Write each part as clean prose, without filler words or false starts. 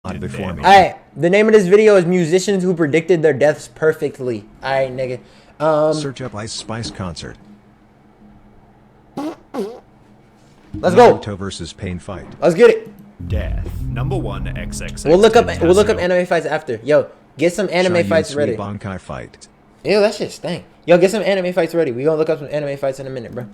before me. Alright, the name of this video is Musicians Who Predicted Their Deaths Perfectly. Alright, nigga. Search up Ice Spice concert. Let's go. Naruto versus Pain fight. Let's get it. Death. Number 1 XXX. We'll look up anime fights after. Yo, get some anime Shiny fights and ready. Sweet Bankai fight. Ew, that shit stank. Yo, get some anime fights ready. We gonna look up some anime fights in a minute, bro.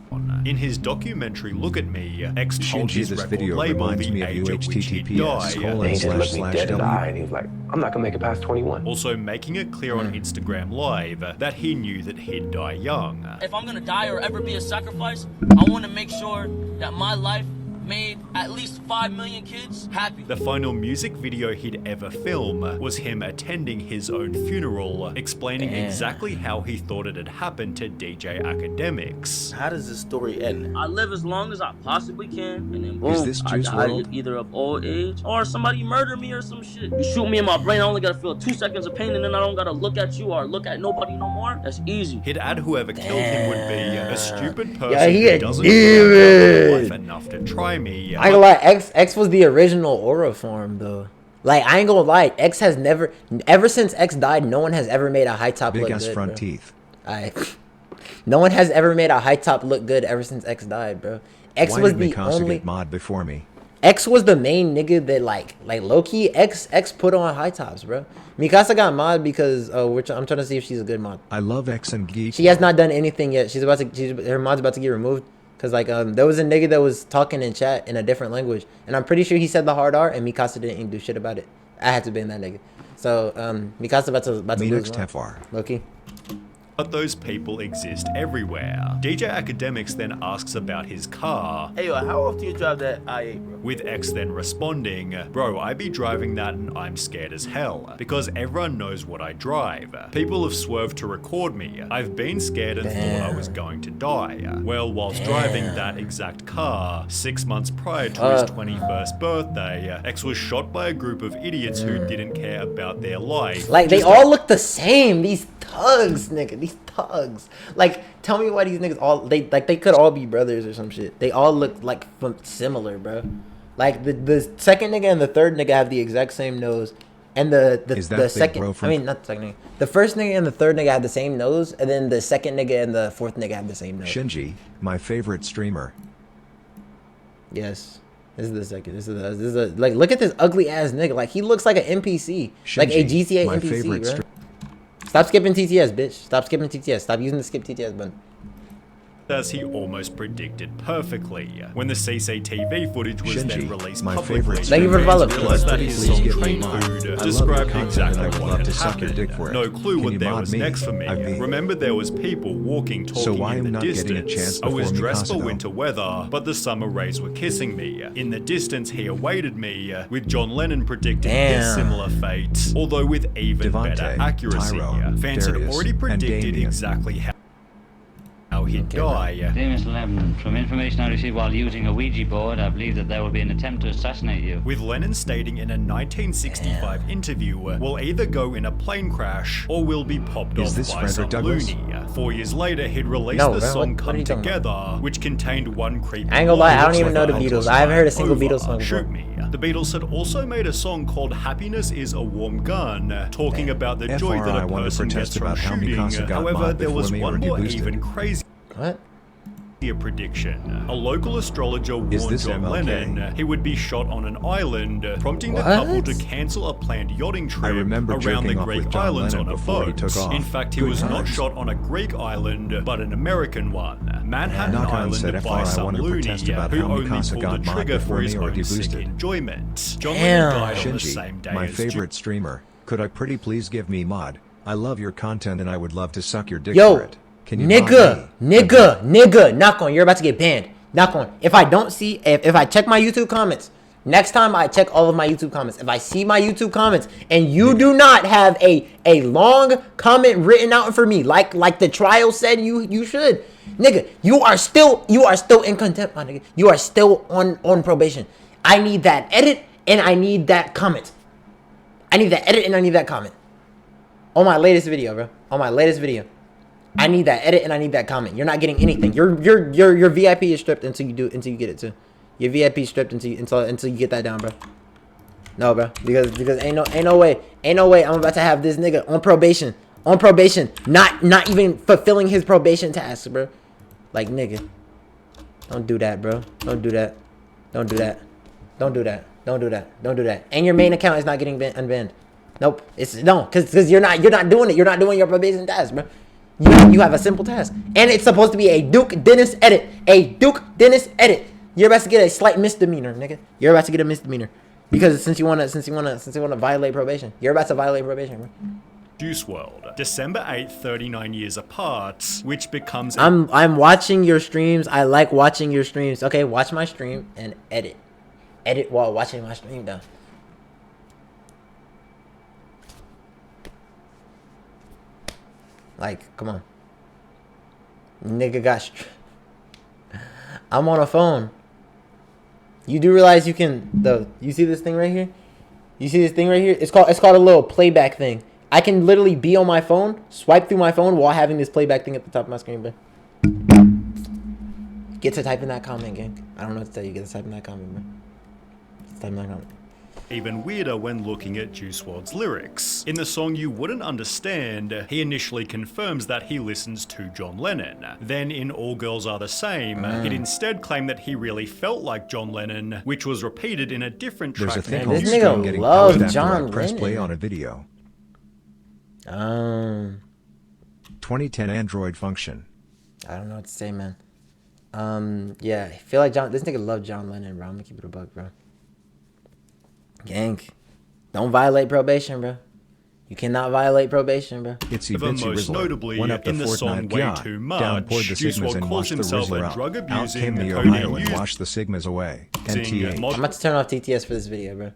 In his documentary Look at Me, X told Shinji, his this record video label reminds the me of age at which he'd die. And he just looked me dead in the eye and he was like, I'm not gonna make it past 21. Also making it clear on Instagram Live that he knew that he'd die young. If I'm gonna die or ever be a sacrifice, I want to make sure that my life made at least 5 million kids happy. The final music video he'd ever film was him attending his own funeral, explaining exactly how he thought it had happened to DJ Academics. How does this story end? I live as long as I possibly can, and then boom, Is this I Juice die WRLD? either of old age or somebody murder me or some shit. You shoot me in my brain, I only gotta feel 2 seconds of pain, and then I don't gotta look at you or look at nobody no more. That's easy. He'd add whoever killed him would be a stupid person Yeah, he who a doesn't demon. life enough to try me. I ain't gonna lie, X was the original aura form though. Like I ain't gonna lie, X has never, ever since X died, no one has ever made a high top Big look ass good, front bro. teeth. No one has ever made a high top look good ever since X died, bro. X Why was did the Mikasa only. get mod before me? X was the main nigga that like low key. X put on high tops, bro. Mikasa got mod because I'm trying to see if she's a good mod. I love X and Geek. She has not done anything yet. Her mod's about to get removed. Cause like there was a nigga that was talking in chat in a different language, and I'm pretty sure he said the hard R, and Mikasa didn't do shit about it. I had to be in that nigga. So Mikasa about to lose Tefar. Loki. But those people exist everywhere. DJ Academics then asks about his car, Hey, yo, how often you drive that I-8, bro? with X then responding, bro, I be driving that and I'm scared as hell, because everyone knows what I drive. People have swerved to record me. I've been scared and thought I was going to die. Well, whilst driving that exact car, 6 months prior to his 21st birthday, X was shot by a group of idiots who didn't care about their life. Like they Just all look the same. These thugs, nigga. These thugs. Like tell me why these niggas all they could all be brothers or some shit. They all look like similar, bro. Like the second nigga and the third nigga have the exact same nose, and the second, I mean not the second nigga, the first nigga and the third nigga have the same nose, and then the second nigga and the fourth nigga have the same nose. Shinji, my favorite streamer. Yes, this is the second. This is a like look at this ugly ass nigga. Like he looks like an NPC, like a Shinji, GTA my NPC, favorite bro. Stop skipping TTS, bitch. Stop skipping TTS. Stop using the skip TTS button. as he almost predicted perfectly. When the CCTV footage was then Shinji, released my publicly, favorite Thank you for the follow. realized that his Please song give me Train mod. Food I love described your exactly content and I would what love had to suck your happened. dick for it. No clue Can what you there mod was me? next for me. I'd be- Remember there was people walking, talking why in am the not getting a distance. chance I was before dressed Mikasa, for though? winter weather, but the summer rays were kissing me. In the distance he awaited me, with John Lennon predicting his Damn. similar fate, although with even Devante, better accuracy. Tyro, Fans had Darius, already and predicted Damien. exactly how he'd die. Dear Mr. Levin, from information I received while using a Ouija board, I believe that there will be an attempt to assassinate you. With Lennon stating in a 1965 interview, we'll either go in a plane crash or we'll be popped Is off this by Frederick some Douglass? loony. 4 years later, he'd released No, the bro, song what are Come you talking Together, which contained one creepy I ain't gonna lie, I line, don't even know the "Looks like Beatles. our I haven't heard a time's single over. Beatles song before. Shoot me. The Beatles had also made a song called Happiness is a Warm Gun, talking about the joy FRI that a want to person protest gets from about how shooting. Mikasa got However, mod there before was me one or more deboosted. even crazier What? prediction. A local astrologer Is warned this John MLK? Lennon he would be shot on an island, prompting the What? couple to cancel a planned yachting trip remember around the jerking off Greek with John islands Lennon on a before he boat. took off. In fact, he Good was not times. shot on a Greek island, but an American one, Manhattan Knock on said Island, by FRI some want to loony protest about who how only Mikasa pulled got the mod trigger for before his me or own sick deboosted. enjoyment. John Damn. Lennon died on the same Shinji, day my as favorite streamer. Could I pretty please give me mod? I love your content and I would love to suck your dick for Yo, it. Can you mod nigga, me? nigga, knock on. You're about to get banned. Knock on. If I don't see, if I check my YouTube comments, next time I check all of my YouTube comments, if I see my YouTube comments and you do not have a long comment written out for me, like the trial said you should, nigga, you are still in contempt, my nigga. You are still on probation. I need that edit and I need that comment. I need that edit and I need that comment. On my latest video, bro. On my latest video. I need that edit and I need that comment. You're not getting anything. Your VIP is stripped until you get it too. Your VIP is stripped until you get that down, bro. No, bro. Because ain't no way I'm about to have this nigga on probation, not even fulfilling his probation tasks, bro. Like, nigga, don't do that, bro. Don't do that. Don't do that. Don't do that. Don't do that. Don't do that. And your main account is not getting unbanned. Nope. Because you're not doing it. You're not doing your probation task, bro. You have a simple task, and it's supposed to be a Duke Dennis edit. You're about to get a slight misdemeanor, nigga. You're about to get a misdemeanor because since you wanna violate probation, you're about to violate probation, bro. Juice WRLD, December 8th, 39 years apart, which becomes. I'm watching your streams. I like watching your streams. Okay, watch my stream and edit while watching my stream, though. Like, come on. Nigga got I'm on a phone. You do realize you can you see this thing right here? You see this thing right here? It's called a little playback thing. I can literally be on my phone, swipe through my phone while having this playback thing at the top of my screen, bro. Get to type in that comment, gang. I don't know what to tell you. Get to type in that comment, bro. Get to type in that comment. Even weirder when looking at Juice WRLD's lyrics. In the song You Wouldn't Understand, he initially confirms that he listens to John Lennon. Then in All Girls Are the Same, he'd instead claim that he really felt like John Lennon, which was repeated in a different There's track. a thing Man, called this nigga screen getting loves paused after John I press play Lennon. on a video. 2010 Android function. I don't know what to say, man. Yeah, I feel like this nigga loved John Lennon, bro. I'm gonna keep it a buck, bro. Gang, don't violate probation, bro. You cannot violate probation, bro. It's But Vinci most Rizzler. notably, Went up the in the song Fortnite Way yacht, Too downpoured Much, the Juice Sigmas WRLD and calls washed the himself a Rizzler out. drug Out abusing, came the codeine Ohio and using, washed the Sigmas away. NTA. I'm about to turn off TTS for this video, bro. I'm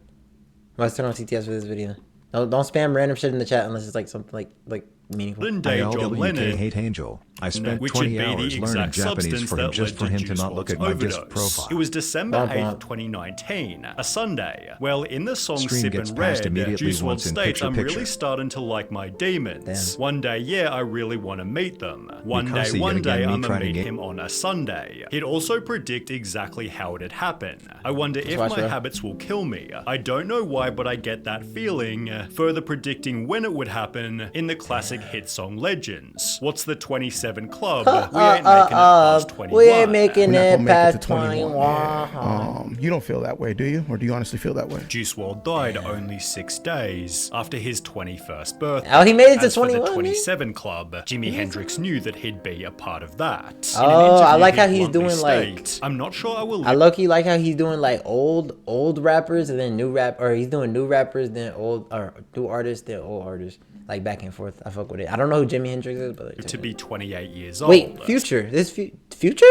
about to turn off TTS for this video. Don't spam random shit in the chat unless it's like something like meaningful. modern day John ILWK Lennon, Hate Angel. I spent which would 20 be the hours learning exact Japanese substance for him that just led for to him to Juice not look WRLD's at my disc overdose. profile. It was December Bump, 8th, bump. 2019, a Sunday. Well, in the song Stream gets Sippin' passed Red, immediately Juice WRLD once in states, picture I'm picture. really starting to like my demons. Damn. One day, yeah, I really want to meet them. One can't see day, yet again me I'm trying gonna to meet get- him on a Sunday. He'd also predict exactly how it'd happen. I wonder if watch my that. habits will kill me. I don't know why, but I get that feeling. Further predicting when it would happen in the classic hit song Legends. What's the 27 Club? We ain't making it past 21. We ain't making We're not it gonna make it to past 21. 21. You don't feel that way, do you? Or do you honestly feel that way? Juice WRLD died only 6 days after his 21st birthday. Oh, he made it to As for 21, the man. 27 Club, Jimi Hendrix knew that he'd be a part of that. In Oh, an I interview, like how he'd he's bluntly doing, like- state, I'm not sure I will I low-key like how he's doing like old rappers and then he's doing new rappers then new artists then old artists, like back and forth. I fuck with it. I don't know who Jimi Hendrix is, but to be 28 years old. wait, Future. Future?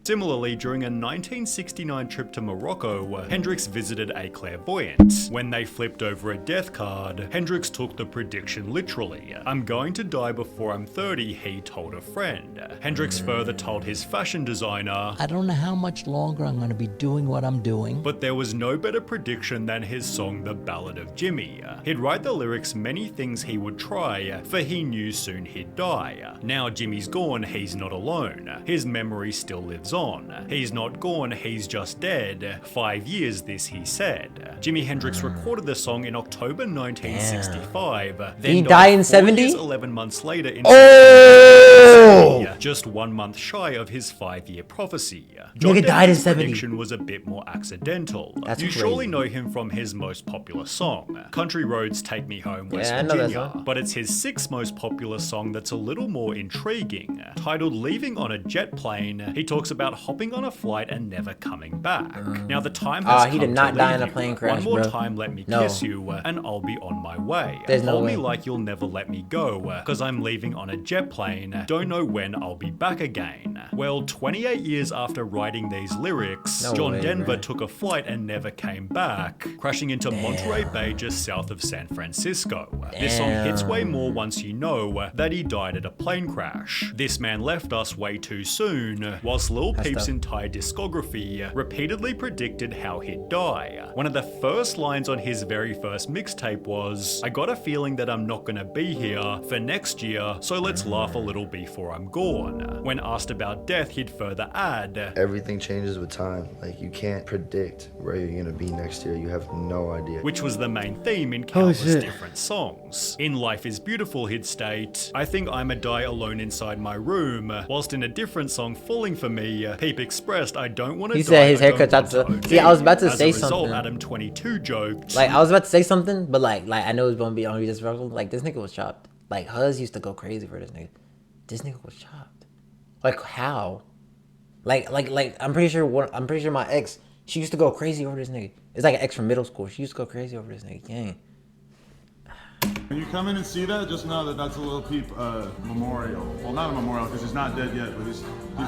Similarly, during a 1969 trip to Morocco, Hendrix visited a clairvoyant. When they flipped over a death card, Hendrix took the prediction literally. I'm going to die before I'm 30, he told a friend. Hendrix further told his fashion designer, I don't know how much longer I'm going to be doing what I'm doing. but there was no better prediction than his song The Ballad of Jimmy. He'd write the lyrics many things he would try, for he knew soon he'd die. Now Jimmy's gone, he's not alone. His memory still lives on. He's not gone, he's just dead. 5 years this he said. Jimi Hendrix recorded the song in October 1965. Then He died in 4 70? years, 11 months later in Oh! just 1 month shy of his 5-year prophecy. Nigga died in Denver's 70. prediction was a bit more accidental. That's you crazy. surely know him from his most popular song, Country Roads Take Me Home, West Yeah, I know that Virginia. song. But it's his 6th most popular song that's a little more intriguing. Titled Leaving on a Jet Plane, he talks about hopping on a flight and never coming back. Now the time has he come did not to die leave in a you. plane crash, One more bro. time, let me No. kiss you, and I'll be on my way. There's no Hold way. me like you'll never let me go, cause I'm leaving on a jet plane. Don't know when I'll be back again. Well, 28 years after writing these lyrics, No John way, Denver bro. took a flight and never came back, crashing into Monterey Bay just south of San Francisco. This song hits way more once you know that he died at a plane crash. This man left us way too soon, whilst Lil Peep's tough. entire discography repeatedly predicted how he'd die. One of the first lines on his very first mixtape was, I got a feeling that I'm not gonna be here for next year, so let's laugh a little before I'm gone. When asked about death, he'd further add, Everything changes with time. Like, you can't predict where you're gonna be next year. You have no idea. which was the main theme in countless different songs. In Life is Beautiful, he'd state, I think I'ma die alone inside my room, whilst in a different song, Falling for Me, Peep expressed, I don't want to die. He said his I don't haircut's want out to to. See, I was about to As say a result, something. Adam22 joked, Like I was about to say something, but like I know it's gonna be on disrespectful. Like this nigga was chopped. Like Huz used to go crazy for this nigga. This nigga was chopped. Like how? Like I'm pretty sure my ex, she used to go crazy over this nigga. It's like an ex from middle school. She used to go crazy over this nigga. Gang. When you come in and see that, just know that that's a Lil Peep memorial. Well, not a memorial because he's not dead yet, but he's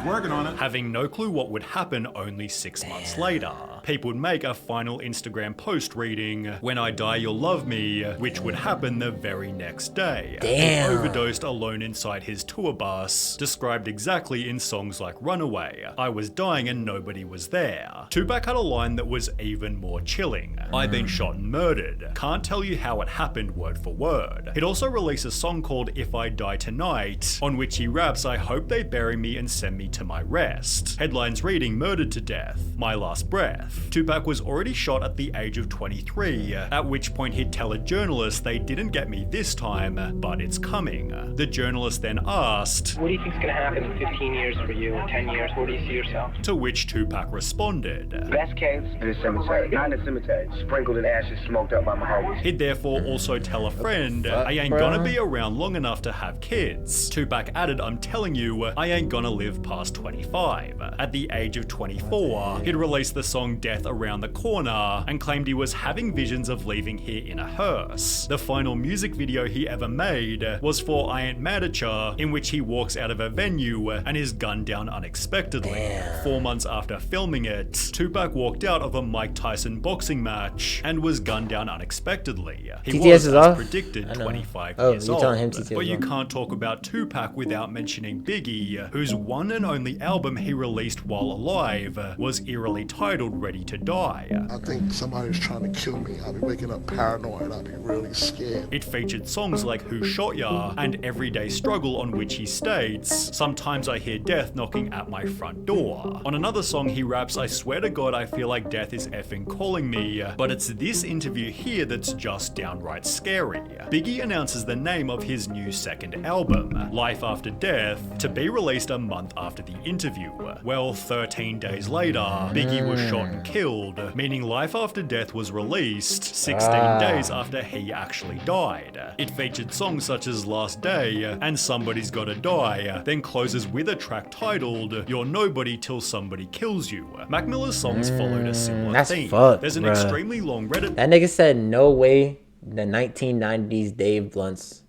working on it. having no clue what would happen only 6 months later. Peep would make a final Instagram post reading, When I die you'll love me, which would happen the very next day. Damn. He overdosed alone inside his tour bus, described exactly in songs like Runaway, I was dying and nobody was there. Tupac had a line that was even more chilling. I've been shot and murdered. Can't tell you how it happened word for word. He'd also release a song called If I Die Tonight, on which he raps, I hope they bury me and send me to my rest. Headlines reading, Murdered to Death, My Last Breath. Tupac was already shot at the age of 23, at which point he'd tell a journalist, they didn't get me this time, but it's coming. The journalist then asked, What do you think's gonna happen in 15 years for you, in 10 years? Where do you see yourself? to which Tupac responded. Best case in the cemetery. Not in the cemetery. Sprinkled in ashes, smoked up by my homies. He'd therefore also tell a friend, I ain't gonna be around long enough to have kids. Tupac added, I'm telling you, I ain't gonna live past 25. At the age of 24, he'd released the song Death Around the Corner and claimed he was having visions of leaving here in a hearse. The final music video he ever made was for I Ain't Mad at Ya, in which he walks out of a venue and is gunned down unexpectedly. 4 months after filming it, Tupac walked out of a Mike Tyson boxing match and was gunned down unexpectedly. He TTS was, is as off? predicted, I know. 25 Oh, years you're old. telling him TTS But you is off. can't talk about Tupac without mentioning Biggie, whose one and only album he released while alive was eerily titled Ready to Die. I think somebody's trying to kill me. I'll be waking up paranoid. I'll be really scared. It featured songs like Who Shot Ya and Everyday Struggle, on which he states, Sometimes I hear death knocking at my front door. On another song he raps, I swear to God I feel like death is effing calling me, but it's this interview here that's just downright scary. Biggie announces the name of his new second album, Life After Death, to be released a month after the interview. Well, 13 days later, Biggie was shot and killed, meaning Life After Death was released 16 days after he actually died. It featured songs such as Last Day and Somebody's Gotta Die, then closes with a track titled You're Nobody Till Somebody Kills You. Mac Miller's songs followed a similar That's theme. fucked, There's an bruh. extremely long Reddit That nigga said no way the 1990s Dave Blunts.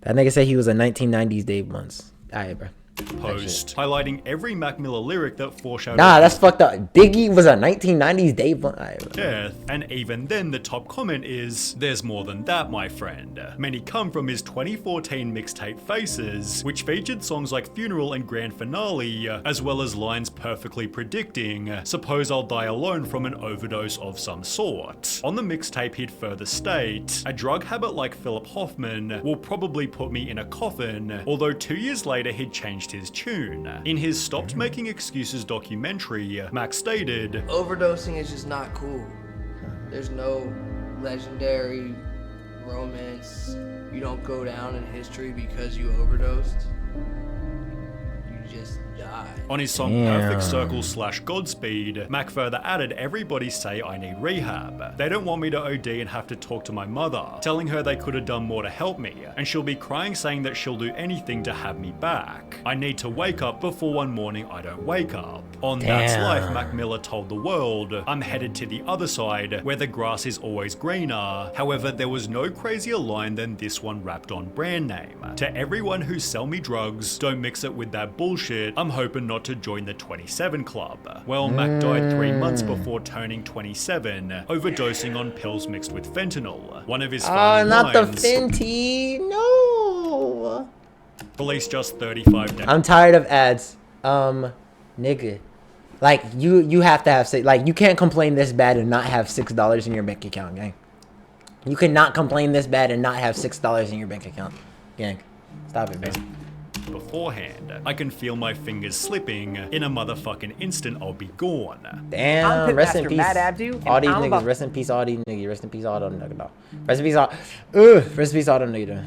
That nigga said he was a 1990s Dave Blunts. Alright, bro. post highlighting every Mac Miller lyric that foreshadowed Nah, that's fucked up. Biggie was a 1990s Dave Blunt. Alright, bro. death, and even then the top comment is, there's more than that, my friend. Many come from his 2014 mixtape Faces, which featured songs like Funeral and Grand Finale, as well as lines perfectly predicting, suppose I'll die alone from an overdose of some sort. On the mixtape he'd further state, a drug habit like Philip Hoffman will probably put me in a coffin, although 2 years later he'd changed his tune. In his Stopped Making Excuses documentary, Max stated, overdosing is just not cool. There's no legendary romance. You don't go down in history because you overdosed. You just die. On his song Perfect Circle / Godspeed, Mac further added, everybody say I need rehab. They don't want me to OD and have to talk to my mother, telling her they could have done more to help me, and she'll be crying saying that she'll do anything to have me back. I need to wake up before one morning I don't wake up. On That's Life, Mac Miller told the world, I'm headed to the other side, where the grass is always greener. However, there was no crazier line than this one rapped on Brand Name. To everyone who sell me drugs, don't mix it with that bullshit. I'm hoping not to join the 27 Club. Well, Mac died 3 months before turning 27, overdosing on pills mixed with fentanyl. One of his final not the lines, Fenty. No. released just 35 days. I'm tired of ads. Nigga. Like, you have to have like, you can't complain this bad and not have $6 in your bank account, gang. You cannot complain this bad and not have $6 in your bank account, gang. Stop it, man. beforehand. I can feel my fingers slipping. In a motherfucking instant, I'll be gone. Damn, rest in peace. All these niggas, rest in peace, all these niggas. Rest in peace, all them niggas. Rest in peace, all them niggas.